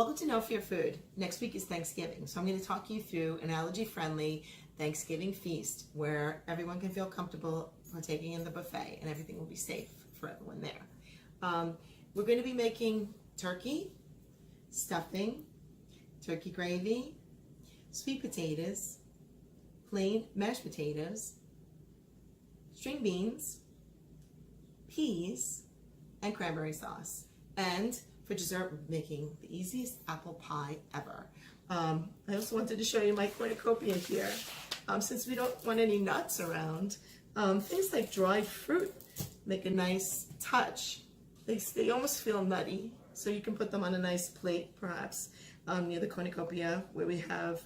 Welcome to Know For Your Food. Next week is Thanksgiving, so I'm going to talk you through an allergy-friendly Thanksgiving feast where everyone can feel comfortable partaking in the buffet and everything will be safe for everyone there. We're going to be making turkey, stuffing, turkey gravy, sweet potatoes, plain mashed potatoes, string beans, peas, and cranberry sauce. And for dessert, we're making the easiest apple pie ever. I also wanted to show you my cornucopia here. Since we don't want any nuts around, things like dried fruit make a nice touch. They almost feel nutty, so you can put them on a nice plate, perhaps near the cornucopia where we have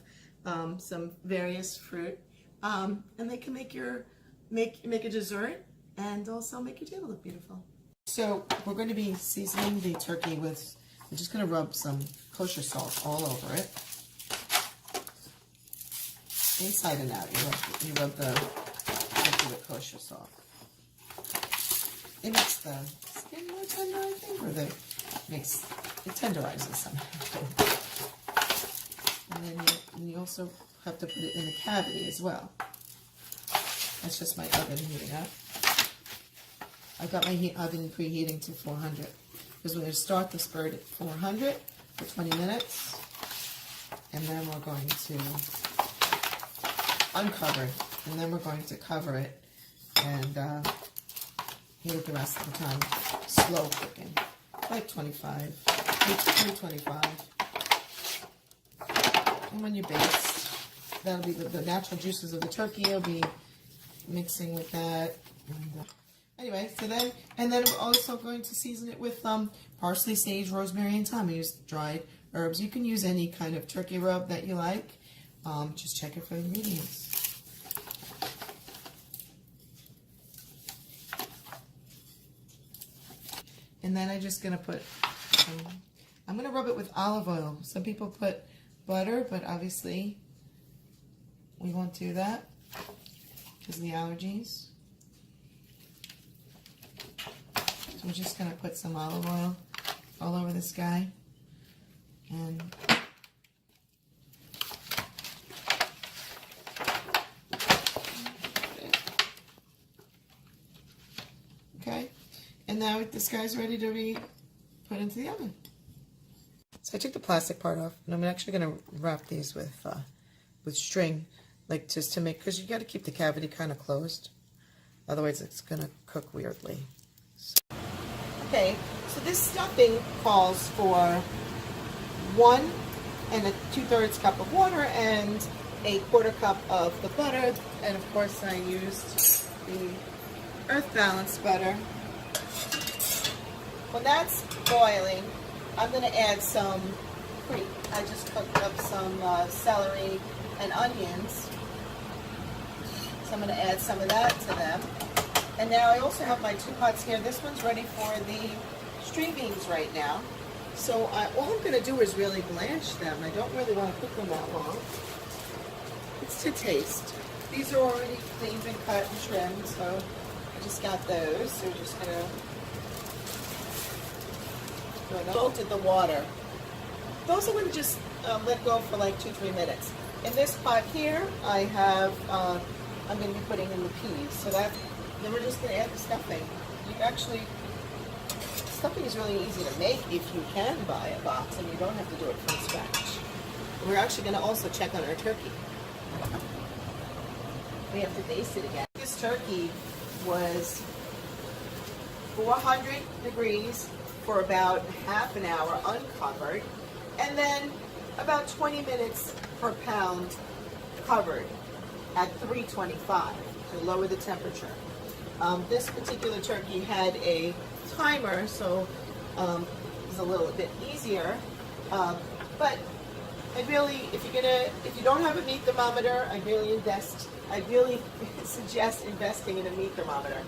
some various fruit, and they can make a dessert and also make your table look beautiful. So we're going to be seasoning the turkey with, I'm just going to rub some kosher salt all over it. Inside and out, you rub the turkey with kosher salt. It makes the skin more tender, I think, or it tenderizes somehow. And then you also have to put it in the cavity as well. That's just my oven heating up. I've got my oven preheating to 400 because we're going to start this bird at 400 for 20 minutes, and then we're going to uncover it, and then we're going to cover it and heat it the rest of the time, slow cooking, like 25. And when you baste, that'll be the natural juices of the turkey will be mixing with that. And, anyway, so then we're also going to season it with parsley, sage, rosemary, and thyme. I use dried herbs. You can use any kind of turkey rub that you like. Just check it for the ingredients. And then I'm just going to put I'm going to rub it with olive oil. Some people put butter, but obviously we won't do that because of the allergies. So we're just going to put some olive oil all over this guy. And okay. And now this guy's ready to be put into the oven. So I took the plastic part off, and I'm actually going to wrap these with string, like just to make, because you got to keep the cavity kind of closed, otherwise it's going to cook weirdly. So. Okay, so this stuffing calls for 1 2/3 cup of water and 1/4 cup of the butter, and of course I used the Earth Balance butter. When that's boiling, I'm going to add some cream. I just cooked up some celery and onions. So I'm going to add some of that to them. And now I also have my 2 pots here. This one's ready for the string beans right now. So all I'm going to do is really blanch them. I don't really want to cook them that long. It's to taste. These are already cleaned and cut and trimmed, so I just got those. So we're just going to salted the water. Those I'm going to just let go for like 2-3 minutes. In this pot here, I have, I'm going to be putting in the peas. So then we're just going to add the stuffing. Stuffing is really easy to make if you can buy a box and you don't have to do it from scratch. We're actually going to also check on our turkey. We have to baste it again. This turkey was 400 degrees for about half an hour uncovered, and then about 20 minutes per pound covered at 325 to lower the temperature. This particular turkey had a timer, so it was a little bit easier. But if you don't have a meat thermometer, I really suggest investing in a meat thermometer.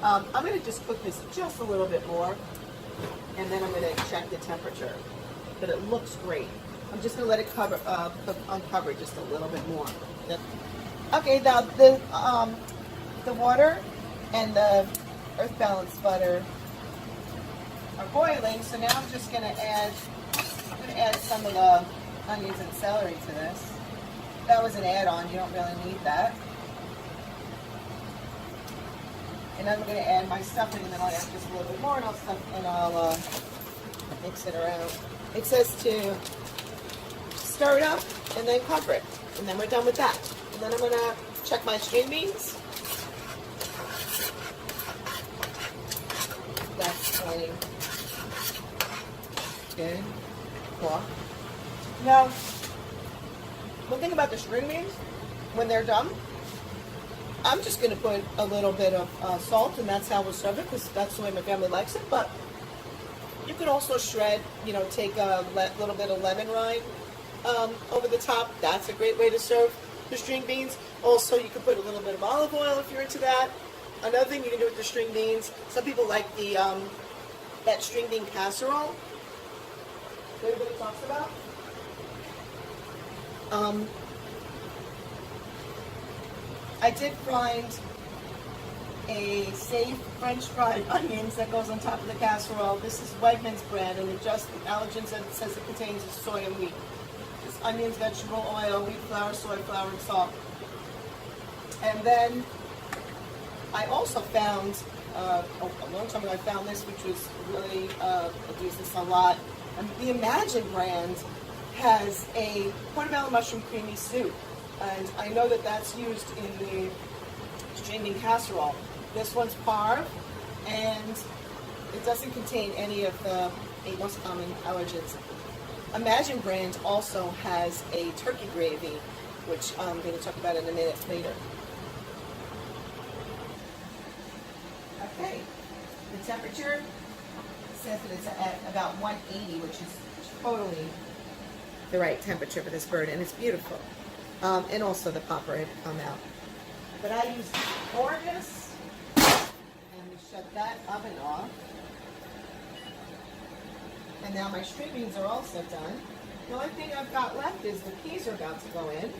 I'm going to just cook this just a little bit more, and then I'm going to check the temperature. But it looks great. I'm just going to let it cook uncovered just a little bit more. Okay, now the water and the Earth Balance butter are boiling, so now I'm just going to add some of the onions and celery to this. That was an add-on. You don't really need that. And then I'm going to add my stuffing, and then I'll add just a little bit more, and I'll mix it around. It says to stir it up and then cover it, and then we're done with that. And then I'm going to check my string beans. That's plenty. Good. Cool. Now, one thing about the string beans, when they're done, I'm just going to put a little bit of salt, and that's how we'll serve it, because that's the way my family likes it. But you could also shred, you know, take a little bit of lemon rind over the top. That's a great way to serve the string beans. Also, you could put a little bit of olive oil if you're into that. Another thing you can do with the string beans, some people like the that string bean casserole that everybody talks about. I did find a safe French fried onions that goes on top of the casserole. This is Wegmans brand, and it just, the allergens that it says it contains is soy and wheat. It's onions, vegetable oil, wheat flour, soy flour, and salt. And then I also found, a long time ago I found this, which was really, I've used this a lot. And the Imagine brand has a portobello mushroom creamy soup. And I know that that's used in the string bean casserole. This one's parve, and it doesn't contain any of the 8 most common allergens. Imagine brand also has a turkey gravy, which I'm going to talk about in a minute later. Okay, the temperature says that it's at about 180, which is totally the right temperature for this bird, and it's beautiful. And also the popper had come out. But I used Orgus, and we shut that oven off. And now my string beans are also done. The only thing I've got left is the peas are about to go in,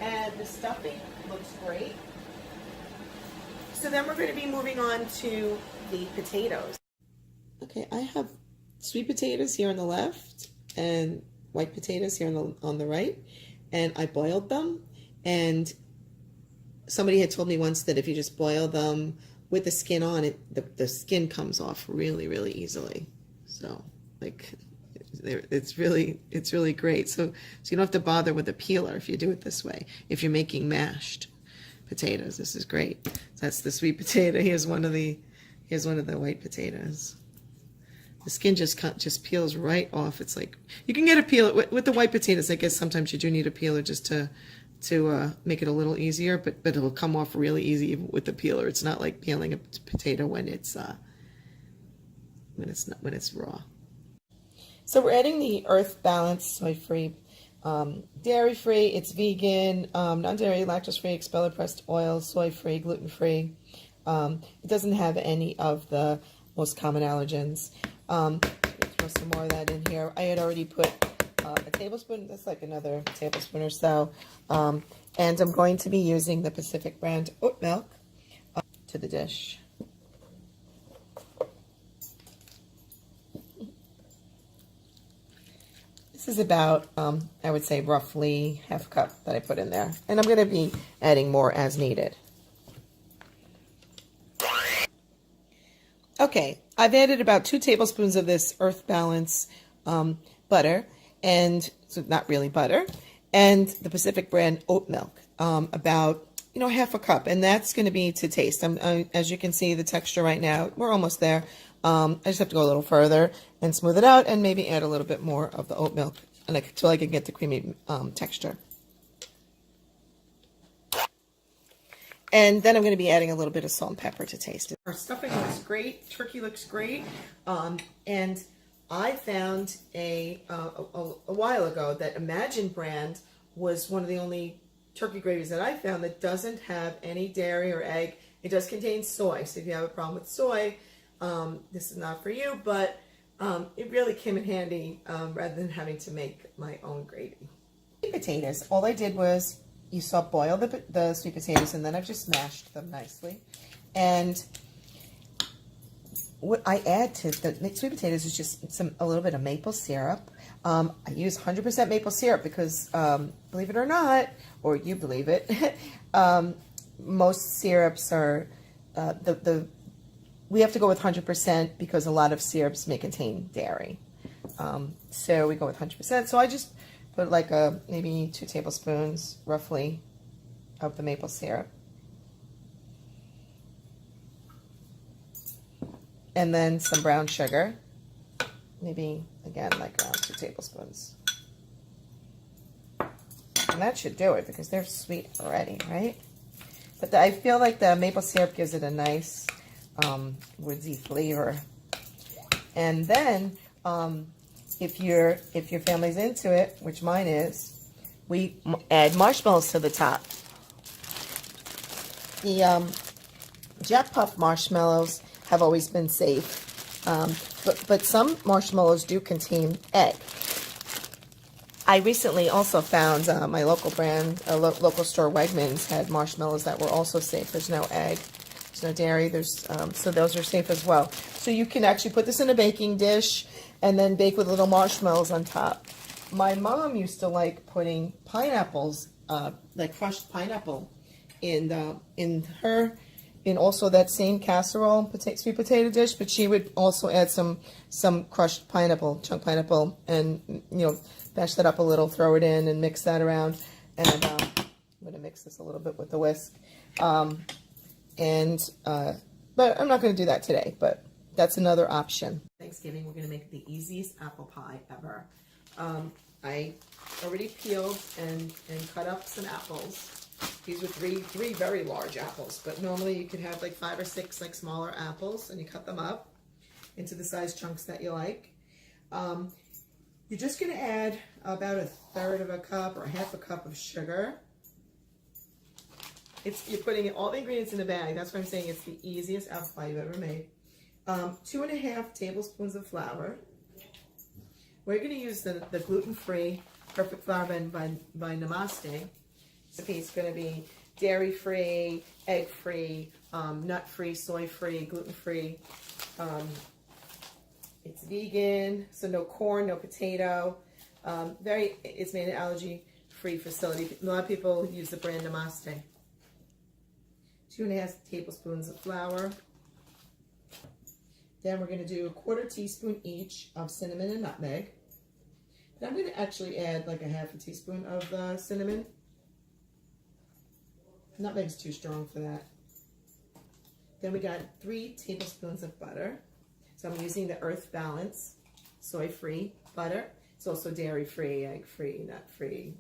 and the stuffing looks great. So then we're going to be moving on to the potatoes. Okay, I have sweet potatoes here on the left, and white potatoes here on the right. And I boiled them, and somebody had told me once that if you just boil them with the skin on it, the skin comes off really, really easily. So, like, it's really great. So you don't have to bother with a peeler if you do it this way. If you're making mashed potatoes, this is great. That's the sweet potato. Here's one of the white potatoes. The skin just peels right off. It's like, you can get a peeler with the white potatoes. I guess sometimes you do need a peeler just to make it a little easier, but it'll come off really easy even with the peeler. It's not like peeling a potato when it's raw. So we're adding the Earth Balance soy-free, dairy-free. It's vegan, non-dairy, lactose-free, expeller-pressed oil, soy-free, gluten-free. It doesn't have any of the most common allergens. Throw some more of that in here. I had already put a tablespoon, that's like another tablespoon or so. And I'm going to be using the Pacific brand oat milk to the dish. This is about, I would say, roughly half a cup that I put in there. And I'm going to be adding more as needed. Okay, I've added about 2 tablespoons of this Earth Balance butter, and so not really butter, and the Pacific brand oat milk, about half a cup, and that's going to be to taste. As you can see, the texture right now, we're almost there. I just have to go a little further and smooth it out, and maybe add a little bit more of the oat milk until I can get the creamy texture. And then I'm going to be adding a little bit of salt and pepper to taste it. Our stuffing looks great. Turkey looks great. And I found a while ago that Imagine brand was one of the only turkey gravies that I found that doesn't have any dairy or egg. It does contain soy. So if you have a problem with soy, this is not for you. But it really came in handy rather than having to make my own gravy. Potatoes. All I did was, you saw, boil the sweet potatoes, and then I've just mashed them nicely. And what I add to the sweet potatoes is just a little bit of maple syrup, I use 100% maple syrup because, believe it or not, or you believe it, most syrups are, we have to go with 100% because a lot of syrups may contain dairy. So we go with 100%. So I just put like maybe 2 tablespoons roughly of the maple syrup. And then some brown sugar. Maybe, again, like around 2 tablespoons. And that should do it because they're sweet already, right? But I feel like the maple syrup gives it a nice woodsy flavor. And then, if your family's into it, which mine is, we add marshmallows to the top. The Jack Puff marshmallows have always been safe, but some marshmallows do contain egg. I recently also found my local brand, local store Wegmans had marshmallows that were also safe. There's no egg, there's no dairy, so those are safe as well. So you can actually put this in a baking dish and then bake with little marshmallows on top. My mom used to like putting pineapples, like crushed pineapple, in also that same casserole, sweet potato dish, but she would also add some crushed pineapple, chunk pineapple, and bash that up a little, throw it in, and mix that around. And I'm going to mix this a little bit with the whisk. But I'm not going to do that today, but that's another option. Thanksgiving, we're going to make the easiest apple pie ever. I already peeled and cut up some apples. These were three very large apples, but normally you could have like 5 or 6 like smaller apples, and you cut them up into the size chunks that you like. You're just going to add about 1/3 of a cup or 1/2 a cup of sugar. You're putting all the ingredients in a bag. That's why I'm saying it's the easiest apple pie you've ever made. 2.5 tablespoons of flour. We're going to use the gluten-free Perfect Flour by Namaste. It's going to be dairy-free, egg-free, nut-free, soy-free, gluten-free. It's vegan, so no corn, no potato. It's made in an allergy-free facility. A lot of people use the brand Namaste. 2.5 tablespoons of flour. Then we're going to do 1/4 teaspoon each of cinnamon and nutmeg. And I'm going to actually add like 1/2 teaspoon of cinnamon. Nutmeg's too strong for that. Then we got 3 tablespoons of butter. So I'm using the Earth Balance soy-free butter. It's also dairy-free, egg-free, nut-free,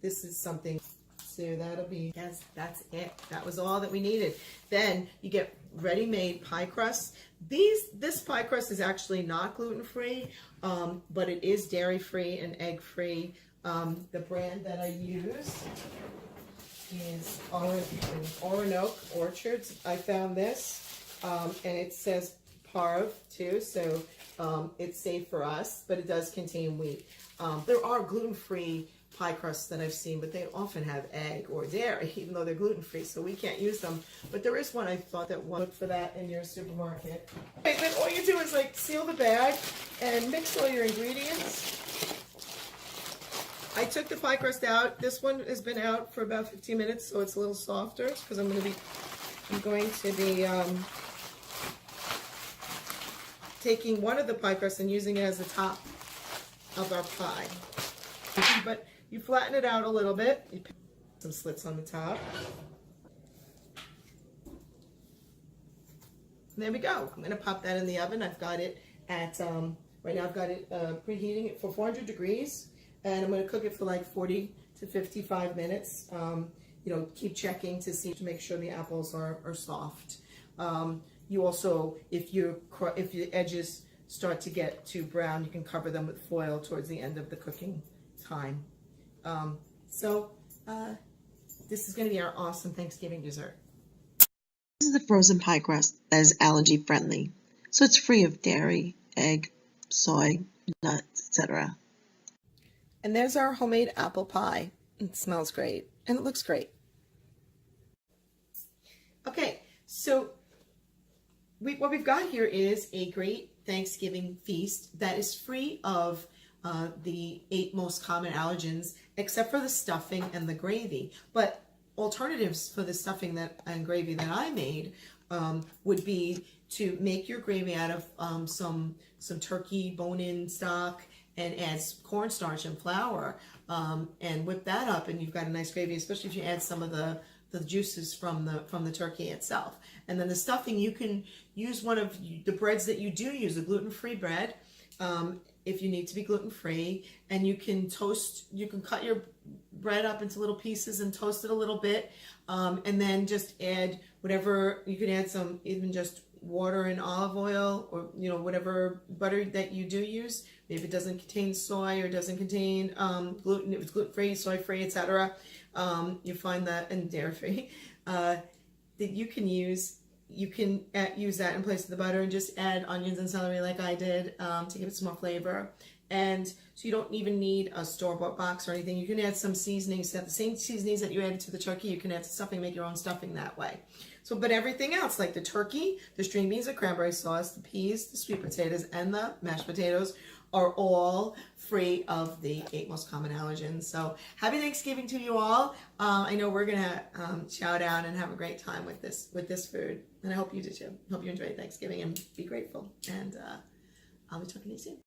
This is something, so that'll be, yes, that's it. That was all that we needed. Then you get ready-made pie crusts. This pie crust is actually not gluten-free, but it is dairy-free and egg-free. The brand that I use is Oronoque Orchards. I found this. And it says Parv too, so it's safe for us, but it does contain wheat. There are gluten-free pie crusts that I've seen, but they often have egg or dairy, even though they're gluten-free, so we can't use them. But there is one I thought that would look for that in your supermarket. Okay, then all you do is like seal the bag and mix all your ingredients. I took the pie crust out. This one has been out for about 15 minutes, so it's a little softer because I'm going to be taking one of the pie crusts and using it as the top of our pie. But you flatten it out a little bit. You put some slits on the top. And there we go. I'm going to pop that in the oven. I've got it at, right now I've got it preheating it for 400 degrees. And I'm going to cook it for like 40 to 55 minutes. Keep checking to make sure the apples are soft. You also, if your edges start to get too brown, you can cover them with foil towards the end of the cooking time. This is going to be our awesome Thanksgiving dessert. This is the frozen pie crust that is allergy friendly. So it's free of dairy, egg, soy, nuts, etc. And there's our homemade apple pie. It smells great and it looks great. Okay, so what we've got here is a great Thanksgiving feast that is free of the 8 most common allergens, except for the stuffing and the gravy. But alternatives for the stuffing and gravy that I made would be to make your gravy out of some turkey bone-in stock and add cornstarch and flour, and whip that up, and you've got a nice gravy, especially if you add some of the juices from the turkey itself. And then the stuffing, you can use one of the breads that you do use, a gluten-free bread, if you need to be gluten-free, and you can cut your bread up into little pieces and toast it a little bit, and then just add whatever, you can add some, even just water and olive oil, or whatever butter that you do use. Maybe it doesn't contain soy or doesn't contain gluten, if it's gluten-free, soy-free, etc. You find that, and dairy-free, that you can use. You can use that in place of the butter and just add onions and celery like I did, to give it some more flavor. And so you don't even need a store-bought box or anything. You can add some seasonings, the same seasonings that you added to the turkey, you can add to stuffing, make your own stuffing that way. So, but everything else, like the turkey, the string beans, the cranberry sauce, the peas, the sweet potatoes, and the mashed potatoes are all free of the 8 most common allergens. So happy Thanksgiving to you all. I know we're gonna shout out and have a great time with this food, and I hope you do too. Hope you enjoy Thanksgiving and be grateful. And I'll be talking to you soon.